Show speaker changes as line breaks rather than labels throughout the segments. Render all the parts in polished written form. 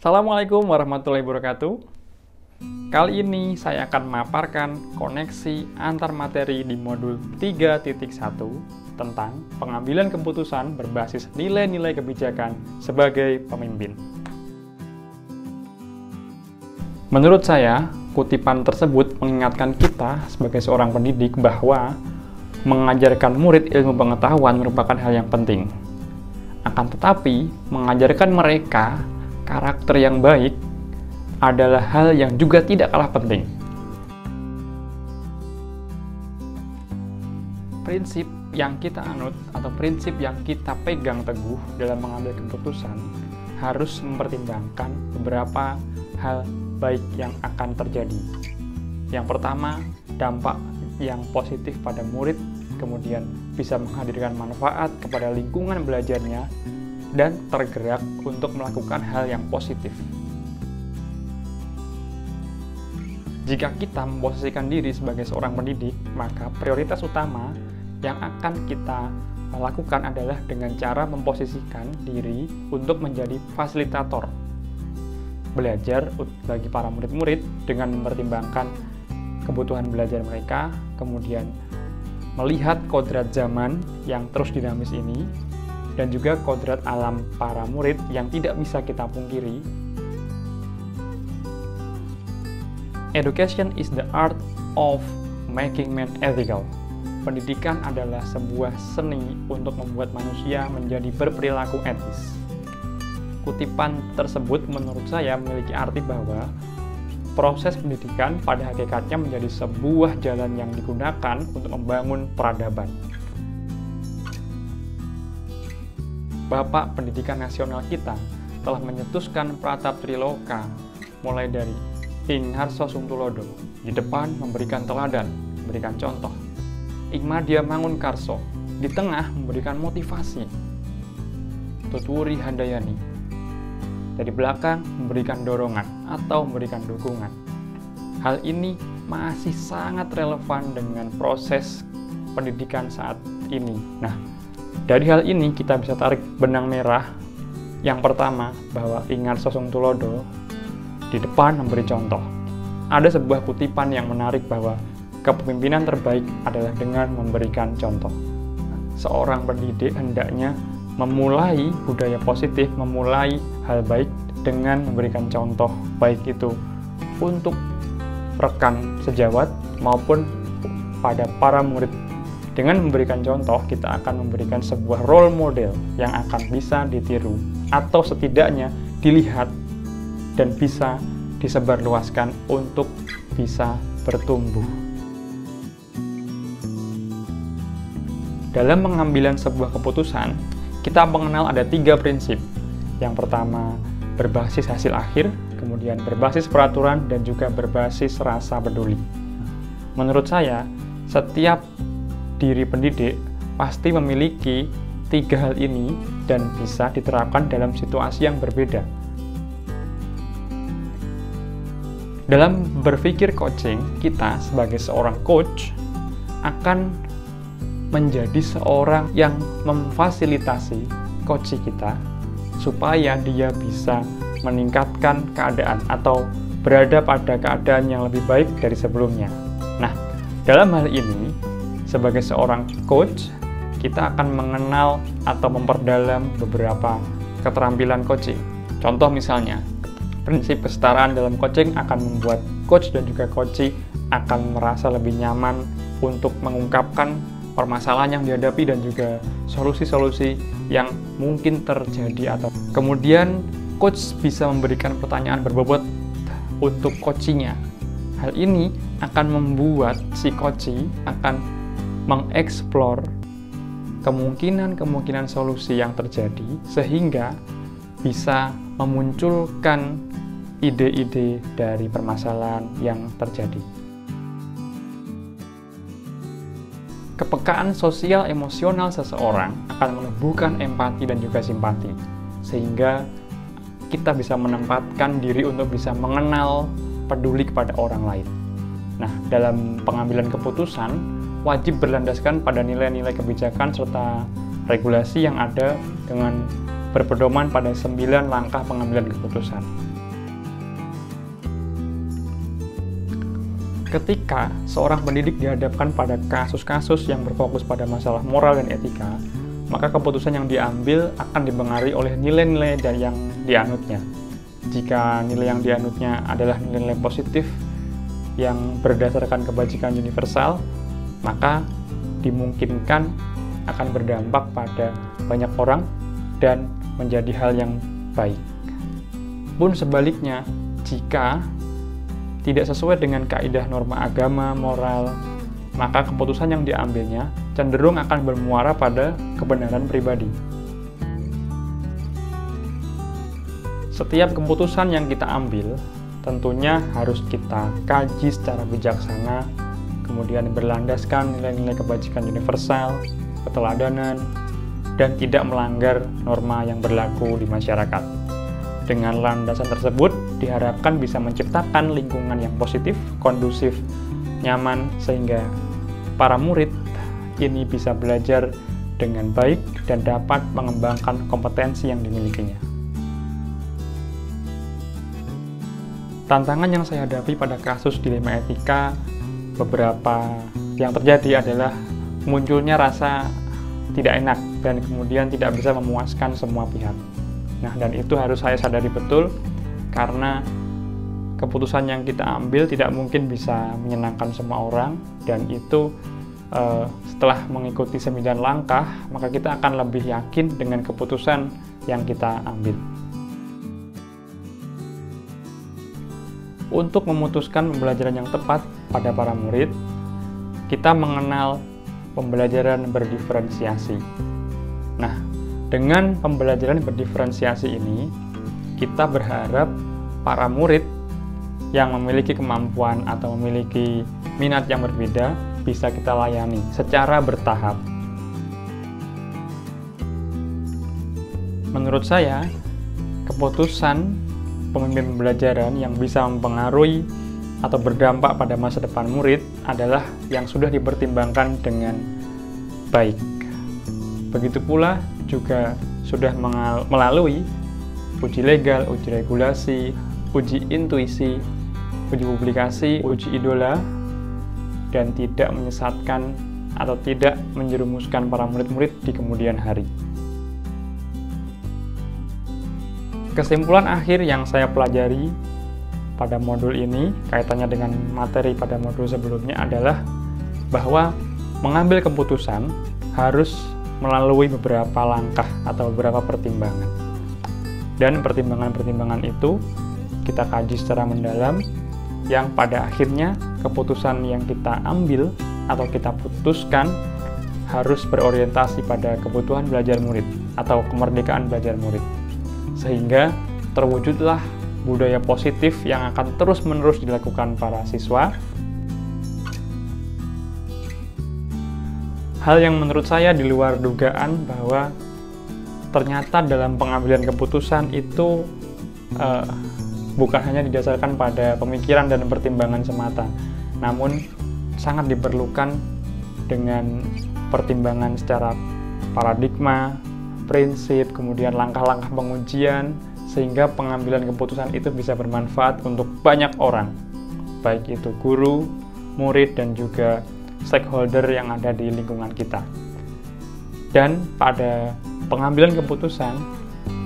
Assalamualaikum warahmatullahi wabarakatuh. Kali ini saya akan memaparkan koneksi antar materi di modul 3.1 tentang pengambilan keputusan berbasis nilai-nilai kebijakan sebagai pemimpin. Menurut saya, kutipan tersebut mengingatkan kita sebagai seorang pendidik bahwa mengajarkan murid ilmu pengetahuan merupakan hal yang penting. Akan tetapi, mengajarkan mereka karakter yang baik adalah hal yang juga tidak kalah penting. Prinsip yang kita anut atau prinsip yang kita pegang teguh dalam mengambil keputusan harus mempertimbangkan beberapa hal baik yang akan terjadi. Yang pertama, dampak yang positif pada murid, kemudian bisa menghadirkan manfaat kepada lingkungan belajarnya, dan tergerak untuk melakukan hal yang positif. Jika kita memposisikan diri sebagai seorang pendidik, maka prioritas utama yang akan kita lakukan adalah dengan cara memposisikan diri untuk menjadi fasilitator belajar bagi para murid-murid dengan mempertimbangkan kebutuhan belajar mereka, kemudian melihat kodrat zaman yang terus dinamis ini, dan juga kodrat alam para murid yang tidak bisa kita pungkiri. Education is the art of making men ethical. Pendidikan adalah sebuah seni untuk membuat manusia menjadi berperilaku etis. Kutipan tersebut menurut saya memiliki arti bahwa proses pendidikan pada hakikatnya menjadi sebuah jalan yang digunakan untuk membangun peradaban. Bapak Pendidikan Nasional kita telah menyetuskan Pratap Triloka mulai dari Ing Harso Sungtulodo di depan memberikan teladan, memberikan contoh. Ing Madya Mangunkarso di tengah memberikan motivasi. Tutwuri Handayani dari belakang memberikan dorongan atau memberikan dukungan. Hal ini masih sangat relevan dengan proses pendidikan saat ini. Nah, dari hal ini kita bisa tarik benang merah. Yang pertama, bahwa Ing Harso Sungtulodo di depan memberi contoh. Ada sebuah kutipan yang menarik bahwa kepemimpinan terbaik adalah dengan memberikan contoh. Seorang pendidik hendaknya memulai budaya positif, memulai hal baik dengan memberikan contoh, baik itu untuk rekan sejawat maupun pada para murid. Dengan memberikan contoh, kita akan memberikan sebuah role model yang akan bisa ditiru atau setidaknya dilihat dan bisa disebarluaskan untuk bisa bertumbuh. Dalam pengambilan sebuah keputusan, kita mengenal ada 3 prinsip. Yang pertama, berbasis hasil akhir, kemudian berbasis peraturan, dan juga berbasis rasa peduli. Menurut saya, setiap diri pendidik pasti memiliki 3 hal ini dan bisa diterapkan dalam situasi yang berbeda. Dalam berpikir coaching, kita sebagai seorang coach akan menjadi seorang yang memfasilitasi coach kita supaya dia bisa meningkatkan keadaan atau berada pada keadaan yang lebih baik dari sebelumnya. Nah, dalam hal ini, sebagai seorang coach, kita akan mengenal atau memperdalam beberapa keterampilan coaching. Contoh misalnya, prinsip kesetaraan dalam coaching akan membuat coach dan juga coachee akan merasa lebih nyaman untuk mengungkapkan permasalahan yang dihadapi dan juga solusi-solusi yang mungkin terjadi. Atau kemudian coach bisa memberikan pertanyaan berbobot untuk coachee-nya. Hal ini akan membuat si coachee akan mengeksplor kemungkinan-kemungkinan solusi yang terjadi sehingga bisa memunculkan ide-ide dari permasalahan yang terjadi. Kepekaan sosial emosional seseorang akan menumbuhkan empati dan juga simpati, sehingga kita bisa menempatkan diri untuk bisa mengenal, peduli kepada orang lain. Nah, dalam pengambilan keputusan, wajib berlandaskan pada nilai-nilai kebijakan serta regulasi yang ada dengan berpedoman pada 9 langkah pengambilan keputusan. Ketika seorang pendidik dihadapkan pada kasus-kasus yang berfokus pada masalah moral dan etika, maka keputusan yang diambil akan dipengaruhi oleh nilai-nilai dan yang dianutnya. Jika nilai yang dianutnya adalah nilai-nilai positif yang berdasarkan kebajikan universal, maka dimungkinkan akan berdampak pada banyak orang dan menjadi hal yang baik. Pun sebaliknya, jika tidak sesuai dengan kaidah norma agama, moral, maka keputusan yang diambilnya cenderung akan bermuara pada kebenaran pribadi. Setiap keputusan yang kita ambil tentunya harus kita kaji secara bijaksana, kemudian berlandaskan nilai-nilai kebajikan universal, keteladanan, dan tidak melanggar norma yang berlaku di masyarakat. Dengan landasan tersebut, diharapkan bisa menciptakan lingkungan yang positif, kondusif, nyaman, sehingga para murid ini bisa belajar dengan baik dan dapat mengembangkan kompetensi yang dimilikinya. Tantangan yang saya hadapi pada kasus dilema etika beberapa yang terjadi adalah munculnya rasa tidak enak dan kemudian tidak bisa memuaskan semua pihak. Nah, dan itu harus saya sadari betul karena keputusan yang kita ambil tidak mungkin bisa menyenangkan semua orang, dan itu setelah mengikuti 9 langkah, maka kita akan lebih yakin dengan keputusan yang kita ambil. Untuk memutuskan pembelajaran yang tepat pada para murid, kita mengenal pembelajaran berdiferensiasi. Nah, dengan pembelajaran berdiferensiasi ini, kita berharap para murid yang memiliki kemampuan atau memiliki minat yang berbeda bisa kita layani secara bertahap. Menurut saya, keputusan pemimpin pembelajaran yang bisa mempengaruhi atau berdampak pada masa depan murid adalah yang sudah dipertimbangkan dengan baik. Begitu pula juga sudah melalui uji legal, uji regulasi, uji intuisi, uji publikasi, uji idola, dan tidak menyesatkan atau tidak menjerumuskan para murid-murid di kemudian hari. Kesimpulan akhir yang saya pelajari pada modul ini kaitannya dengan materi pada modul sebelumnya adalah bahwa mengambil keputusan harus melalui beberapa langkah atau beberapa pertimbangan. Dan pertimbangan-pertimbangan itu kita kaji secara mendalam, yang pada akhirnya keputusan yang kita ambil atau kita putuskan harus berorientasi pada kebutuhan belajar murid atau kemerdekaan belajar murid. Sehingga terwujudlah budaya positif yang akan terus-menerus dilakukan para siswa. Hal yang menurut saya di luar dugaan bahwa ternyata dalam pengambilan keputusan itu bukan hanya didasarkan pada pemikiran dan pertimbangan semata, namun sangat diperlukan dengan pertimbangan secara paradigma, prinsip, kemudian langkah-langkah pengujian, sehingga pengambilan keputusan itu bisa bermanfaat untuk banyak orang, baik itu guru, murid, dan juga stakeholder yang ada di lingkungan kita. Dan pada pengambilan keputusan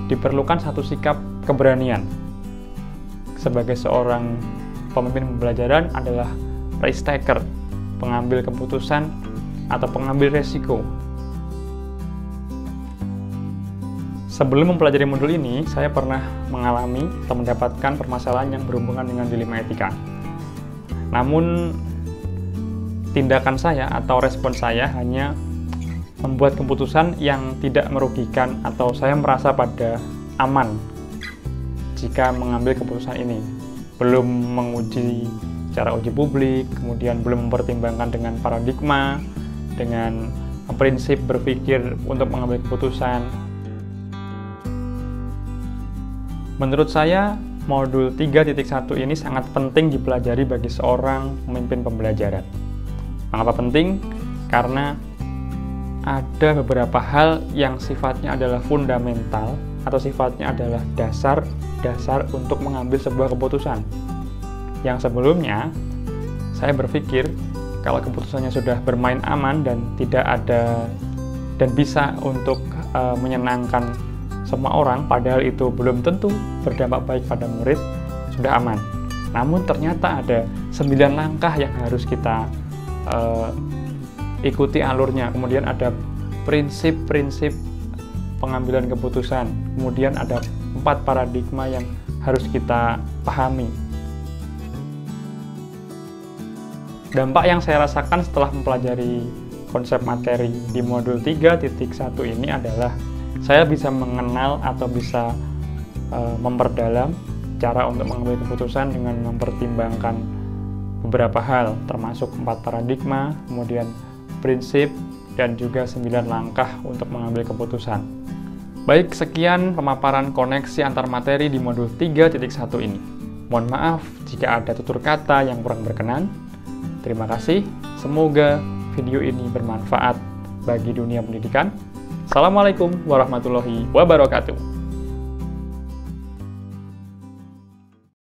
diperlukan satu sikap keberanian. Sebagai seorang pemimpin pembelajaran adalah risk taker, pengambil keputusan atau pengambil resiko. Sebelum mempelajari modul ini, saya pernah mengalami atau mendapatkan permasalahan yang berhubungan dengan dilema etika. Namun, tindakan saya atau respon saya hanya membuat keputusan yang tidak merugikan atau saya merasa pada aman jika mengambil keputusan ini. Belum menguji secara uji publik, kemudian belum mempertimbangkan dengan paradigma, dengan prinsip berpikir untuk mengambil keputusan. Menurut saya, modul 3.1 ini sangat penting dipelajari bagi seorang pemimpin pembelajaran. Mengapa penting? Karena ada beberapa hal yang sifatnya adalah fundamental atau sifatnya adalah dasar untuk mengambil sebuah keputusan. Yang sebelumnya saya berpikir kalau keputusannya sudah bermain aman dan tidak ada dan bisa untuk menyenangkan semua orang, padahal itu belum tentu berdampak baik pada murid, sudah aman. Namun ternyata ada 9 langkah yang harus kita ikuti alurnya. Kemudian ada prinsip-prinsip pengambilan keputusan. Kemudian ada 4 paradigma yang harus kita pahami. Dampak yang saya rasakan setelah mempelajari konsep materi di modul 3.1 ini adalah saya bisa mengenal atau bisa memperdalam cara untuk mengambil keputusan dengan mempertimbangkan beberapa hal, termasuk 4 paradigma, kemudian prinsip, dan juga 9 langkah untuk mengambil keputusan. Baik, sekian pemaparan koneksi antar materi di modul 3.1 ini. Mohon maaf jika ada tutur kata yang kurang berkenan. Terima kasih, semoga video ini bermanfaat bagi dunia pendidikan. Assalamualaikum warahmatullahi wabarakatuh.